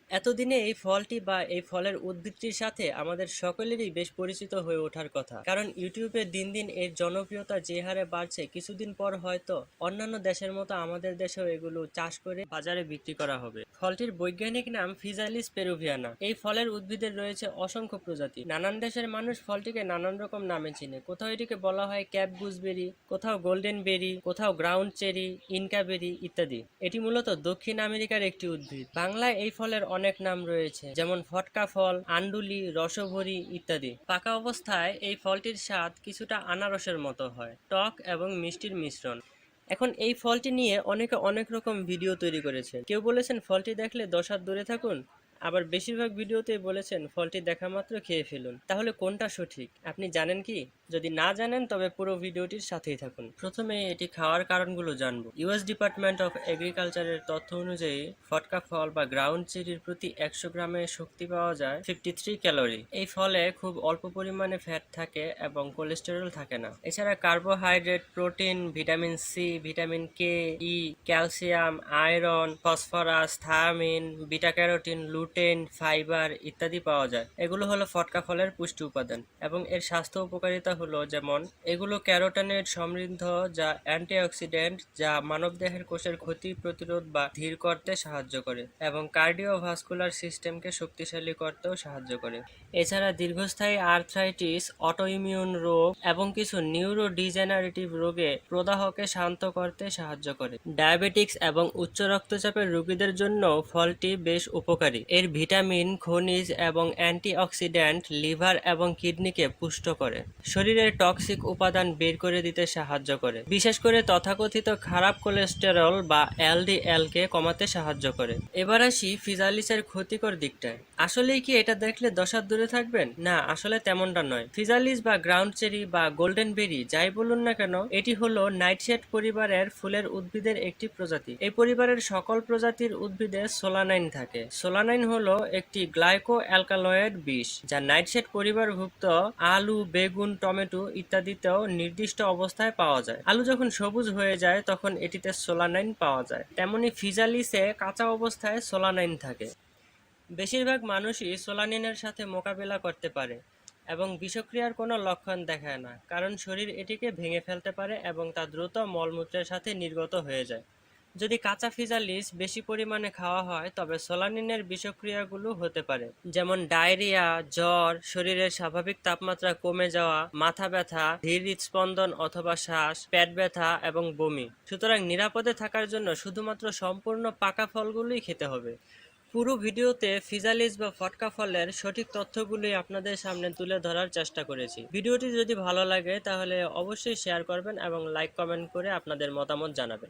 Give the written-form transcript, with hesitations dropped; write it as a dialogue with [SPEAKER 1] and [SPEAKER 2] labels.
[SPEAKER 1] এতদিনে এই ফলটি বা এই ফলের উদ্ভিদটির সাথে আমাদের সকলেরই বেশ পরিচিত হয়ে ওঠার কথা, কারণ ইউটিউবে দিন দিন এর জনপ্রিয়তা যে হারে বাড়ছে, কিছুদিন পর হয়তো অন্যান্য দেশের মতো আমাদের দেশেও এগুলো চাষ করে বাজারে বিক্রি করা হবে। ফলটির বৈজ্ঞানিক নাম ফিজালিস পেরুভিয়ানা। এই ফলের উদ্ভিদের রয়েছে অসংখ্য প্রজাতি। নানান দেশের মানুষ ফলটিকে নানান রকম নামে চিনে। কোথাও এটিকে বলা হয় ক্যাপ গুজবেরি, কোথাও গোল্ডেন বেরি, কোথাও গ্রাউন্ড চেরি, ইনকা বেরি ইত্যাদি। এটি মূলত দক্ষিণ আমেরিকার একটি উদ্ভিদ। বাংলায় এই ফলের অনেক নাম রয়েছে, যেমন ফটকা ফল, আন্ডুলি, রসভরি ইত্যাদি। পাকা অবস্থায় এই ফলটির স্বাদ কিছুটা আনারসের মতো হয়, টক এবং মিষ্টির মিশ্রণ। এখন এই ফলটি নিয়ে অনেকে অনেক রকম ভিডিও তৈরি করেছেন। কেউ বলেছেন ফলটি দেখলে 10 হাত দূরে থাকুন, আবার বেশিরভাগ ভিডিওতেই বলেছেন ফলটি দেখা মাত্র খেয়ে ফেলুন। তাহলে কোনটা সঠিক আপনি জানেন কি? যদি না জানেন তবে পুরো ভিডিওটির সাথেই থাকুন। প্রথমে এটি খাওয়ার কারণগুলো জানব। ইউএস ডিপার্টমেন্ট অফ এগ্রিকালচারের তথ্য অনুযায়ী ফটকা ফল বা গ্রাউন্ড চেরির প্রতি 100 গ্রামে শক্তি পাওয়া যায় 53 ক্যালোরি। এই ফলে খুব অল্প পরিমাণে ফ্যাট থাকে এবং কোলেস্টেরল থাকে না। এছাড়া carbohydrate, protein, vitamin C, vitamin K, E, calcium, iron, phosphorus, thiamine, beta carotene, lutein, fibre ইত্যাদি পাওয়া যায়। এগুলো হলো ফটকা ফলের পুষ্টি উপাদান এবং এর স্বাস্থ্য উপকারিতা হলো যেমন এগুলো ক্যারোটিনের সমৃদ্ধ, যা অ্যান্টিঅক্সিডেন্ট, যা মানবদেহের কোষের ক্ষতি প্রতিরোধ বা ধীর করতে সাহায্য করে এবং কার্ডিওভাস্কুলার সিস্টেমকে শক্তিশালী করতেও সাহায্য করে। এছাড়া দীর্ঘস্থায়ী আর্থ্রাইটিস, অটোইমিউন রোগ এবং কিছু নিউরোডিজেনারেটিভ রোগে প্রদাহকে শান্ত করতে সাহায্য করে। ডায়াবেটিক্স এবং উচ্চ রক্তচাপের রোগীদের জন্য ফলটি বেশ উপকারী। এর ভিটামিন, খনিজ এবং অ্যান্টিঅক্সিডেন্ট লিভার এবং কিডনিকে পুষ্ট করে, শরীরের টক্সিক উপাদান বের করে দিতে সাহায্য করে, বিশেষ করে তথাকথিত খারাপ কোলেস্টেরল বা এলডিএল কে কমাতে সাহায্য করে। এবার আসি ফিজালিসের ক্ষতিকর দিকটায়। আসলেই কি এটা দেখলে 10 হাত দূরে থাকবেন? না, আসলে তেমনটা নয়। ফিজালিস বা গ্রাউন্ড চেরি বা গোল্ডেন বেরি যাই বলুন না কেন, এটি হলো নাইটশেড পরিবারের ফুলের উদ্ভিদের একটি প্রজাতি। এই পরিবারের সকল প্রজাতির উদ্ভিদে সোলানাইন থাকে। সোলানাইন হলো একটি গ্লাইকো অ্যালকালয়েড বিষ, যা নাইটশেড পরিবারভুক্ত আলু, বেগুন, টমেটো ইত্যাদিতেও নির্দিষ্ট অবস্থায় পাওয়া যায়। আলু যখন সবুজ হয়ে যায় তখন এটিতে সোলানাইন পাওয়া যায়, তেমনি ফিজালিসে কাঁচা অবস্থায় সোলানাইন থাকে। বেশিরভাগ মানুষই সোলানিনের সাথে মোকাবিলা করতে পারে এবং বিষক্রিয়ার কোনো লক্ষণ দেখায় না, কারণ শরীর এটিকে ভেঙে ফেলতে পারে এবং তা দ্রুত মলমূত্রের সাথে নির্গত হয়ে যায়। যদি কাঁচা ফিজালিস বেশি পরিমাণে খাওয়া হয় তবে সোলানিনের বিষক্রিয়াগুলো হতে পারে, যেমন ডায়রিয়া, জ্বর, শরীরের স্বাভাবিক তাপমাত্রা কমে যাওয়া, মাথা ব্যথা, ধীর হৃদস্পন্দন অথবা শ্বাস, পেট ব্যথা এবং বমি। সুতরাং নিরাপদে থাকার জন্য শুধুমাত্র সম্পূর্ণ পাকা ফলগুলোই খেতে হবে। পুরো ভিডিওতে ফিজালিস বা ফটকা ফলের সঠিক তথ্যগুলোই আপনাদের সামনে তুলে ধরার চেষ্টা করেছি। ভিডিওটি যদি ভালো লাগে তাহলে অবশ্যই শেয়ার করবেন এবং লাইক কমেন্ট করে আপনাদের মতামত জানাবেন।